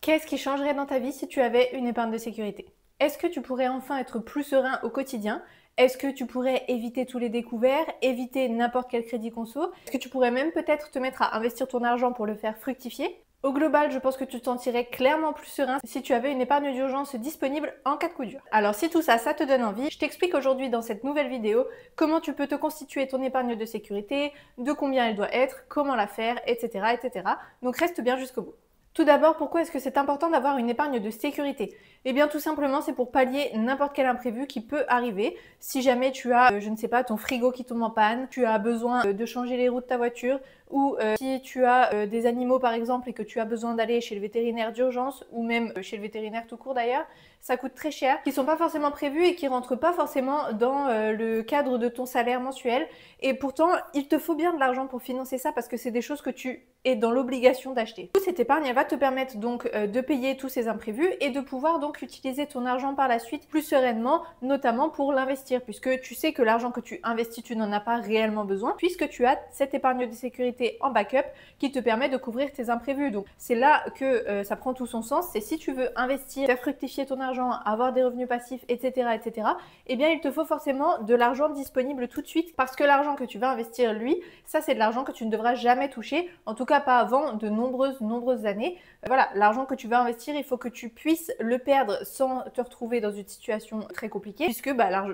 Qu'est-ce qui changerait dans ta vie si tu avais une épargne de sécurité? Est-ce que tu pourrais enfin être plus serein au quotidien? Est-ce que tu pourrais éviter tous les découverts, éviter n'importe quel crédit conso? Est-ce que tu pourrais même peut-être te mettre à investir ton argent pour le faire fructifier? Au global, je pense que tu te sentirais clairement plus serein si tu avais une épargne d'urgence disponible en cas de coup dur. Alors si tout ça, ça te donne envie, je t'explique aujourd'hui dans cette nouvelle vidéo comment tu peux te constituer ton épargne de sécurité, de combien elle doit être, comment la faire, etc. etc. Donc reste bien jusqu'au bout. Tout d'abord, pourquoi est-ce que c'est important d'avoir une épargne de sécurité? Eh bien tout simplement c'est pour pallier n'importe quel imprévu qui peut arriver. Si jamais tu as, je ne sais pas, ton frigo qui tombe en panne, tu as besoin de changer les roues de ta voiture, ou si tu as des animaux par exemple et que tu as besoin d'aller chez le vétérinaire d'urgence, ou même chez le vétérinaire tout court d'ailleurs, ça coûte très cher, qui sont pas forcément prévus et qui rentrent pas forcément dans le cadre de ton salaire mensuel. Et pourtant, il te faut bien de l'argent pour financer ça parce que c'est des choses que tu es dans l'obligation d'acheter. Cette épargne, elle va te permettre donc de payer tous ces imprévus et de pouvoir donc utiliser ton argent par la suite plus sereinement, notamment pour l'investir, puisque tu sais que l'argent que tu investis, tu n'en as pas réellement besoin, puisque tu as cette épargne de sécurité en backup qui te permet de couvrir tes imprévus. Donc c'est là que ça prend tout son sens, c'est si tu veux investir, faire fructifier ton argent, avoir des revenus passifs, etc., etc., eh bien il te faut forcément de l'argent disponible tout de suite, parce que l'argent que tu vas investir, lui, ça c'est de l'argent que tu ne devras jamais toucher, en tout cas pas avant de nombreuses années. Voilà, l'argent que tu vas investir, il faut que tu puisses le perdre sans te retrouver dans une situation très compliquée, puisque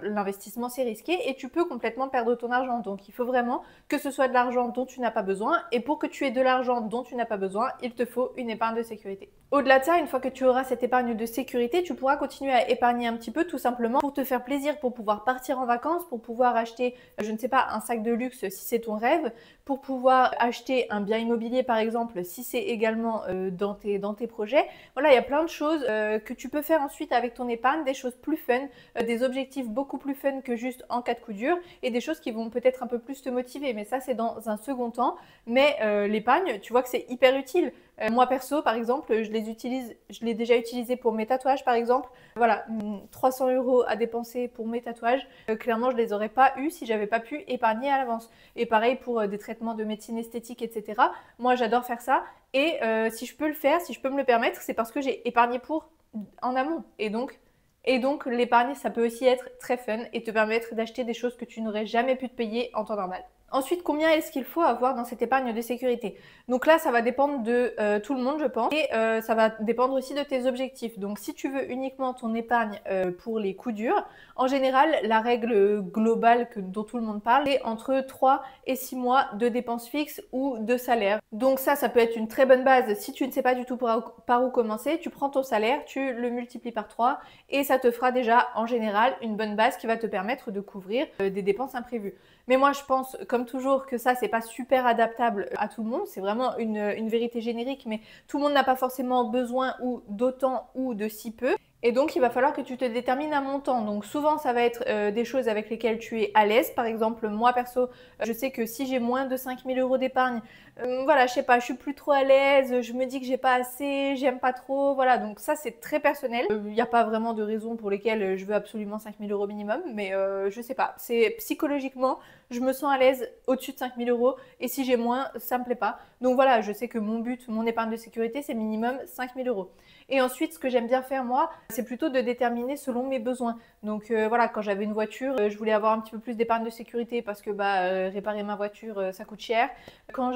l'investissement c'est risqué et tu peux complètement perdre ton argent. Donc il faut vraiment que ce soit de l'argent dont tu n'as pas besoin, et pour que tu aies de l'argent dont tu n'as pas besoin, il te faut une épargne de sécurité. Au-delà de ça, une fois que tu auras cette épargne de sécurité, tu pourras continuer à épargner un petit peu tout simplement pour te faire plaisir, pour pouvoir partir en vacances, pour pouvoir acheter, je ne sais pas, un sac de luxe si c'est ton rêve, pour pouvoir acheter un bien immobilier par exemple si c'est également dans tes projets. Voilà, il y a plein de choses que tu peux faire ensuite avec ton épargne, des choses plus fun, des objectifs beaucoup plus fun que juste en cas de coup dur, et des choses qui vont peut-être un peu plus te motiver, mais ça c'est dans un second temps. Mais l'épargne, tu vois que c'est hyper utile. Moi perso par exemple, je l'ai déjà utilisé pour mes tatouages par exemple. Voilà, 300 € à dépenser pour mes tatouages, clairement je les aurais pas eu si j'avais pas pu épargner à l'avance. Et pareil pour des traitements de médecine esthétique, etc. Moi j'adore faire ça, et si je peux le faire, si je peux me le permettre, c'est parce que j'ai épargné pour en amont. Et donc l'épargne, ça peut aussi être très fun et te permettre d'acheter des choses que tu n'aurais jamais pu te payer en temps normal. Ensuite, combien est-ce qu'il faut avoir dans cette épargne de sécurité? Donc là, ça va dépendre de tout le monde, je pense, et ça va dépendre aussi de tes objectifs. Donc si tu veux uniquement ton épargne pour les coups durs, en général, la règle globale dont tout le monde parle, c'est entre 3 et 6 mois de dépenses fixes ou de salaire. Donc ça peut être une très bonne base. Si tu ne sais pas du tout par où commencer, tu prends ton salaire, tu le multiplies par 3 et ça te fera déjà en général une bonne base qui va te permettre de couvrir des dépenses imprévues. Mais moi je pense comme toujours que ça c'est pas super adaptable à tout le monde, c'est vraiment une vérité générique, mais tout le monde n'a pas forcément besoin ou d'autant ou de si peu. Et donc il va falloir que tu te détermines un montant. Donc souvent ça va être des choses avec lesquelles tu es à l'aise. Par exemple moi perso, je sais que si j'ai moins de 5 000 € d'épargne, voilà, je sais pas, je suis plus trop à l'aise, je me dis que j'ai pas assez, j'aime pas trop, voilà, donc ça c'est très personnel. Il n'y a pas vraiment de raison pour lesquelles je veux absolument 5 000 € minimum, mais je sais pas, c'est psychologiquement, je me sens à l'aise au-dessus de 5 000 € et si j'ai moins, ça me plaît pas. Donc voilà, je sais que mon but, mon épargne de sécurité, c'est minimum 5 000 €. Et ensuite, ce que j'aime bien faire moi, c'est plutôt de déterminer selon mes besoins. Donc voilà, quand j'avais une voiture, je voulais avoir un petit peu plus d'épargne de sécurité parce que réparer ma voiture, ça coûte cher. Quand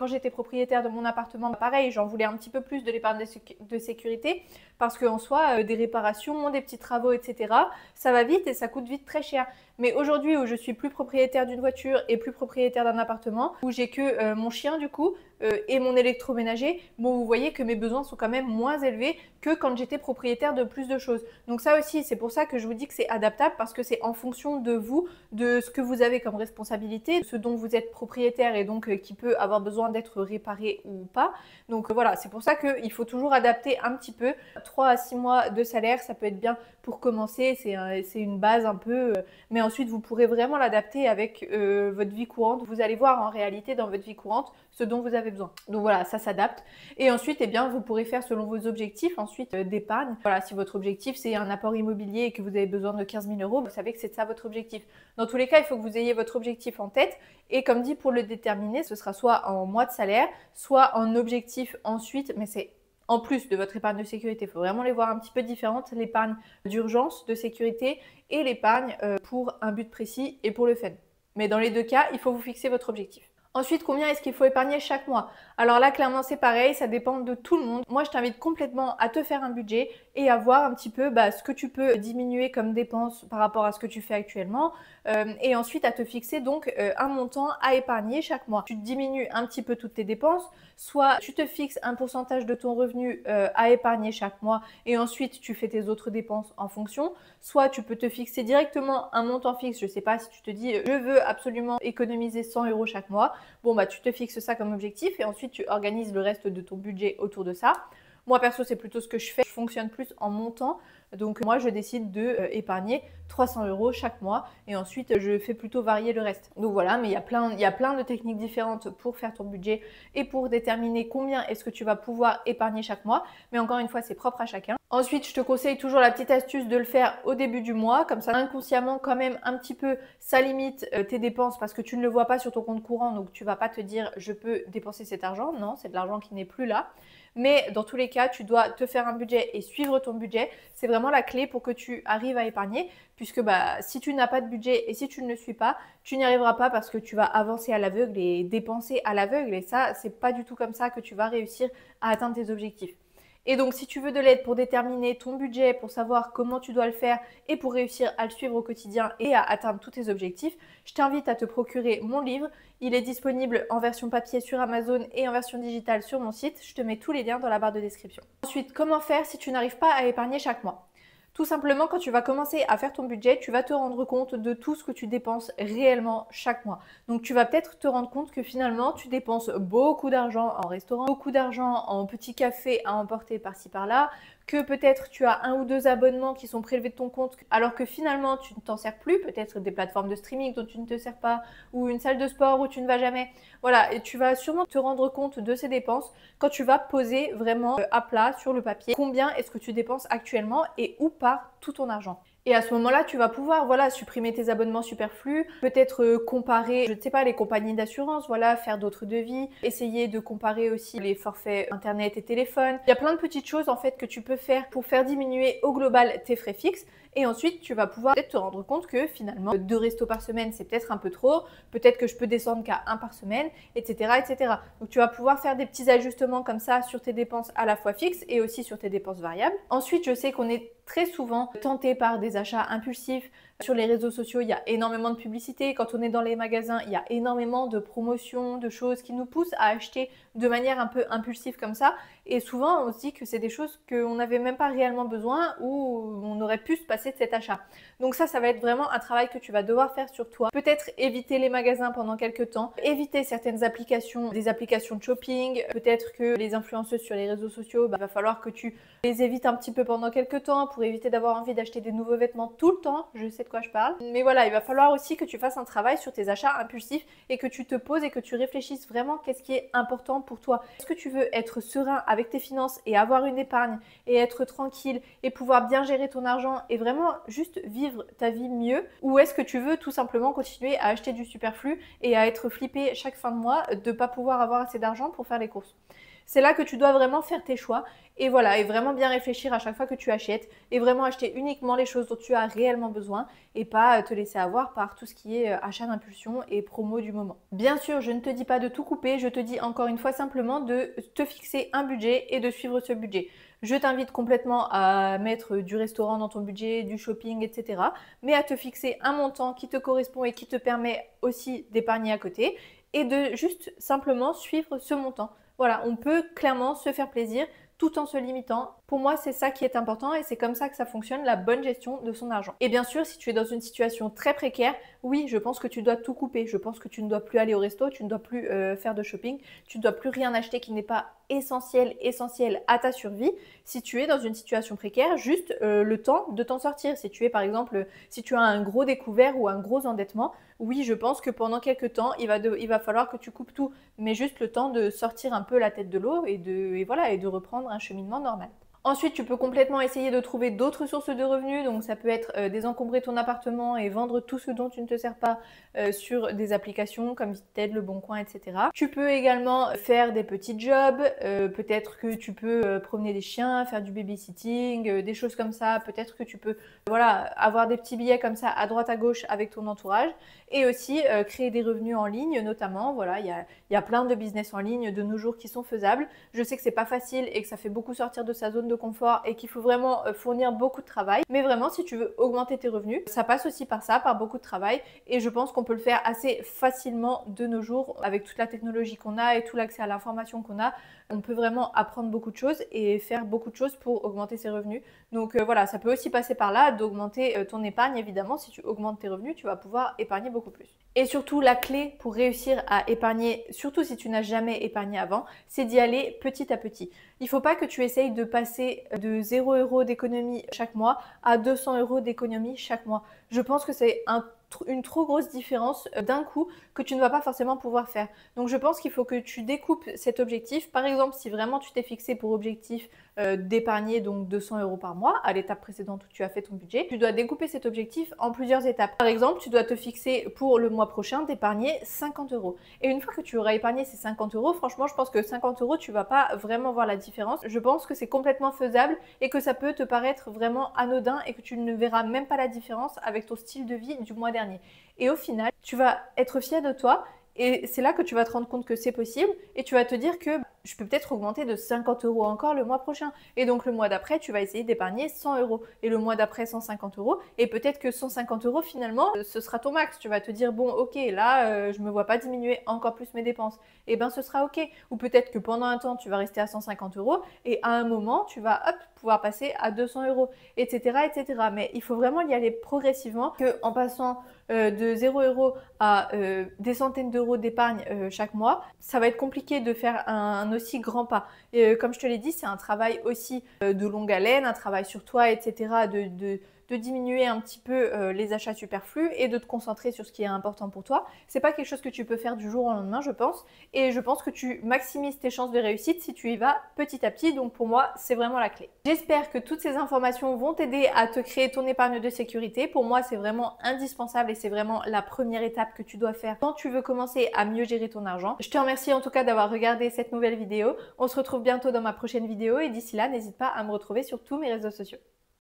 j'étais propriétaire de mon appartement, pareil, j'en voulais un petit peu plus de l'épargne de sécurité parce qu'en soi, des réparations, des petits travaux, etc., ça va vite et ça coûte vite très cher. Mais aujourd'hui où je suis plus propriétaire d'une voiture et plus propriétaire d'un appartement, où j'ai que mon chien du coup et mon électroménager, bon vous voyez que mes besoins sont quand même moins élevés que quand j'étais propriétaire de plus de choses. Donc ça aussi, c'est pour ça que je vous dis que c'est adaptable parce que c'est en fonction de vous, de ce que vous avez comme responsabilité, de ce dont vous êtes propriétaire et donc qui peut avoir besoin d'être réparé ou pas. Donc voilà, c'est pour ça qu'il faut toujours adapter un petit peu. 3 à 6 mois de salaire, ça peut être bien pour commencer, c'est une base un peu, mais ensuite vous pourrez vraiment l'adapter avec votre vie courante. Vous allez voir en réalité dans votre vie courante ce dont vous avez besoin. Donc voilà, ça s'adapte. Et ensuite, eh bien, vous pourrez faire selon vos objectifs ensuite d'épargne. Voilà, si votre objectif c'est un apport immobilier et que vous avez besoin de 15 000 €, vous savez que c'est ça votre objectif. Dans tous les cas, il faut que vous ayez votre objectif en tête. Et comme dit, pour le déterminer, ce sera soit en mois de salaire, soit en objectif ensuite, mais c'est en plus de votre épargne de sécurité. Il faut vraiment les voir un petit peu différentes, l'épargne d'urgence, de sécurité et l'épargne pour un but précis et pour le fun. Mais dans les deux cas, il faut vous fixer votre objectif. Ensuite, combien est-ce qu'il faut épargner chaque mois? Alors là, clairement, c'est pareil, ça dépend de tout le monde. Moi, je t'invite complètement à te faire un budget et à voir un petit peu ce que tu peux diminuer comme dépenses par rapport à ce que tu fais actuellement. Et ensuite, à te fixer donc un montant à épargner chaque mois. Tu diminues un petit peu toutes tes dépenses, soit tu te fixes un pourcentage de ton revenu à épargner chaque mois et ensuite tu fais tes autres dépenses en fonction, soit tu peux te fixer directement un montant fixe. Je ne sais pas si tu te dis je veux absolument économiser 100 € chaque mois. Bon, tu te fixes ça comme objectif et ensuite tu organises le reste de ton budget autour de ça. Moi, perso, c'est plutôt ce que je fais. Je fonctionne plus en montant. Donc, moi, je décide de épargner 300 € chaque mois et ensuite, je fais plutôt varier le reste. Donc, voilà, mais il y a plein de techniques différentes pour faire ton budget et pour déterminer combien est-ce que tu vas pouvoir épargner chaque mois. Mais encore une fois, c'est propre à chacun. Ensuite, je te conseille toujours la petite astuce de le faire au début du mois. Comme ça, inconsciemment, quand même, un petit peu, ça limite tes dépenses parce que tu ne le vois pas sur ton compte courant. Donc, tu ne vas pas te dire, je peux dépenser cet argent. Non, c'est de l'argent qui n'est plus là. Mais dans tous les cas, tu dois te faire un budget et suivre ton budget. C'est vraiment la clé pour que tu arrives à épargner. Puisque si tu n'as pas de budget et si tu ne le suis pas, tu n'y arriveras pas parce que tu vas avancer à l'aveugle et dépenser à l'aveugle. Et ça, c'est pas du tout comme ça que tu vas réussir à atteindre tes objectifs. Et donc, si tu veux de l'aide pour déterminer ton budget, pour savoir comment tu dois le faire et pour réussir à le suivre au quotidien et à atteindre tous tes objectifs, je t'invite à te procurer mon livre. Il est disponible en version papier sur Amazon et en version digitale sur mon site. Je te mets tous les liens dans la barre de description. Ensuite, comment faire si tu n'arrives pas à épargner chaque mois? Tout simplement, quand tu vas commencer à faire ton budget, tu vas te rendre compte de tout ce que tu dépenses réellement chaque mois. Donc, tu vas peut-être te rendre compte que finalement, tu dépenses beaucoup d'argent en restaurant, beaucoup d'argent en petits cafés à emporter par-ci par-là, que peut-être tu as 1 ou 2 abonnements qui sont prélevés de ton compte alors que finalement tu ne t'en sers plus, peut-être des plateformes de streaming dont tu ne te sers pas ou une salle de sport où tu ne vas jamais. Voilà, et tu vas sûrement te rendre compte de ces dépenses quand tu vas poser vraiment à plat sur le papier combien est-ce que tu dépenses actuellement et où part tout ton argent. Et à ce moment-là, tu vas pouvoir supprimer tes abonnements superflus, peut-être comparer, je ne sais pas, les compagnies d'assurance, faire d'autres devis, essayer de comparer aussi les forfaits internet et téléphone. Il y a plein de petites choses en fait que tu peux faire pour faire diminuer au global tes frais fixes. Et ensuite, tu vas pouvoir peut-être te rendre compte que finalement, 2 restos par semaine, c'est peut-être un peu trop. Peut-être que je peux descendre qu'à 1 par semaine, etc., etc. Donc, tu vas pouvoir faire des petits ajustements comme ça sur tes dépenses à la fois fixes et aussi sur tes dépenses variables. Ensuite, je sais qu'on est très souvent tenté par des achats impulsifs. Sur les réseaux sociaux, il y a énormément de publicité. Quand on est dans les magasins, il y a énormément de promotions, de choses qui nous poussent à acheter de manière un peu impulsive comme ça. Et souvent, on se dit que c'est des choses qu'on n'avait même pas réellement besoin ou on aurait pu se passer de cet achat. Donc ça va être vraiment un travail que tu vas devoir faire sur toi. Peut-être éviter les magasins pendant quelques temps, éviter certaines applications, des applications de shopping. Peut-être que les influenceuses sur les réseaux sociaux, va falloir que tu les évites un petit peu pendant quelques temps pour éviter d'avoir envie d'acheter des nouveaux vêtements tout le temps. Je sais de quoi je parle. Mais voilà, il va falloir aussi que tu fasses un travail sur tes achats impulsifs et que tu te poses et que tu réfléchisses vraiment qu'est-ce qui est important pour toi. Est-ce que tu veux être serein avec tes finances et avoir une épargne et être tranquille et pouvoir bien gérer ton argent et vraiment juste vivre ta vie mieux? Ou est-ce que tu veux tout simplement continuer à acheter du superflu et à être flippé chaque fin de mois de ne pas pouvoir avoir assez d'argent pour faire les courses? C'est là que tu dois vraiment faire tes choix et vraiment bien réfléchir à chaque fois que tu achètes et vraiment acheter uniquement les choses dont tu as réellement besoin et pas te laisser avoir par tout ce qui est achat d'impulsion et promo du moment. Bien sûr, je ne te dis pas de tout couper, je te dis encore une fois simplement de te fixer un budget et de suivre ce budget. Je t'invite complètement à mettre du restaurant dans ton budget, du shopping, etc. Mais à te fixer un montant qui te correspond et qui te permet aussi d'épargner à côté et de juste simplement suivre ce montant. Voilà, on peut clairement se faire plaisir tout en se limitant. Pour moi, c'est ça qui est important et c'est comme ça que ça fonctionne, la bonne gestion de son argent. Et bien sûr, si tu es dans une situation très précaire, oui, je pense que tu dois tout couper. Je pense que tu ne dois plus aller au resto, tu ne dois plus faire de shopping, tu ne dois plus rien acheter qui n'est pas essentiel à ta survie. Si tu es dans une situation précaire, juste le temps de t'en sortir. Si tu es par exemple, si tu as un gros découvert ou un gros endettement, oui, je pense que pendant quelques temps, il va falloir que tu coupes tout, mais juste le temps de sortir un peu la tête de l'eau et de reprendre un cheminement normal. Ensuite, tu peux complètement essayer de trouver d'autres sources de revenus. Donc, ça peut être désencombrer ton appartement et vendre tout ce dont tu ne te sers pas sur des applications comme Vinted, Le Bon Coin, etc. Tu peux également faire des petits jobs. Peut-être que tu peux promener des chiens, faire du babysitting, des choses comme ça. Peut-être que tu peux voilà, avoir des petits billets comme ça à droite à gauche avec ton entourage. Et aussi créer des revenus en ligne notamment. Voilà, il y a plein de business en ligne de nos jours qui sont faisables. Je sais que c'est pas facile et que ça fait beaucoup sortir de sa zone de confort et qu'il faut vraiment fournir beaucoup de travail. Mais vraiment, si tu veux augmenter tes revenus, ça passe aussi par ça, par beaucoup de travail. Et je pense qu'on peut le faire assez facilement de nos jours avec toute la technologie qu'on a et tout l'accès à l'information qu'on a. On peut vraiment apprendre beaucoup de choses et faire beaucoup de choses pour augmenter ses revenus. Donc voilà, ça peut aussi passer par là, d'augmenter ton épargne. Évidemment, si tu augmentes tes revenus, tu vas pouvoir épargner beaucoup plus. Et surtout, la clé pour réussir à épargner, surtout si tu n'as jamais épargné avant, c'est d'y aller petit à petit. Il ne faut pas que tu essayes de passer de 0 € d'économie chaque mois à 200 € d'économie chaque mois. Je pense que c'est une trop grosse différence d'un coup que tu ne vas pas forcément pouvoir faire. Donc je pense qu'il faut que tu découpes cet objectif. Par exemple, si vraiment tu t'es fixé pour objectif d'épargner donc 200 € par mois à l'étape précédente où tu as fait ton budget, tu dois découper cet objectif en plusieurs étapes. Par exemple, tu dois te fixer pour le mois prochain d'épargner 50 €. Et une fois que tu auras épargné ces 50 €, franchement, je pense que 50 €, tu vas pas vraiment voir la différence. Je pense que c'est complètement faisable et que ça peut te paraître vraiment anodin et que tu ne verras même pas la différence avec ton style de vie du mois dernier. Et au final, tu vas être fier de toi et c'est là que tu vas te rendre compte que c'est possible et tu vas te dire que je peux peut-être augmenter de 50 € encore le mois prochain. Et donc le mois d'après, tu vas essayer d'épargner 100 € et le mois d'après 150 € et peut-être que 150 € finalement, ce sera ton max. Tu vas te dire bon, ok, là, je me vois pas diminuer encore plus mes dépenses. Et ben ce sera ok. Ou peut-être que pendant un temps, tu vas rester à 150 € et à un moment, tu vas hop, pouvoir passer à 200 €, etc., etc. Mais il faut vraiment y aller progressivement, que en passant de 0 € à des centaines d'euros d'épargne chaque mois, ça va être compliqué de faire un aussi grand pas. Et comme je te l'ai dit, c'est un travail aussi de longue haleine, un travail sur toi, etc., de diminuer un petit peu les achats superflus et de te concentrer sur ce qui est important pour toi. C'est pas quelque chose que tu peux faire du jour au lendemain, je pense. Et je pense que tu maximises tes chances de réussite si tu y vas petit à petit. Donc pour moi, c'est vraiment la clé. J'espère que toutes ces informations vont t'aider à te créer ton épargne de sécurité. Pour moi, c'est vraiment indispensable et c'est vraiment la première étape que tu dois faire quand tu veux commencer à mieux gérer ton argent. Je te remercie en tout cas d'avoir regardé cette nouvelle vidéo. On se retrouve bientôt dans ma prochaine vidéo et d'ici là, n'hésite pas à me retrouver sur tous mes réseaux sociaux.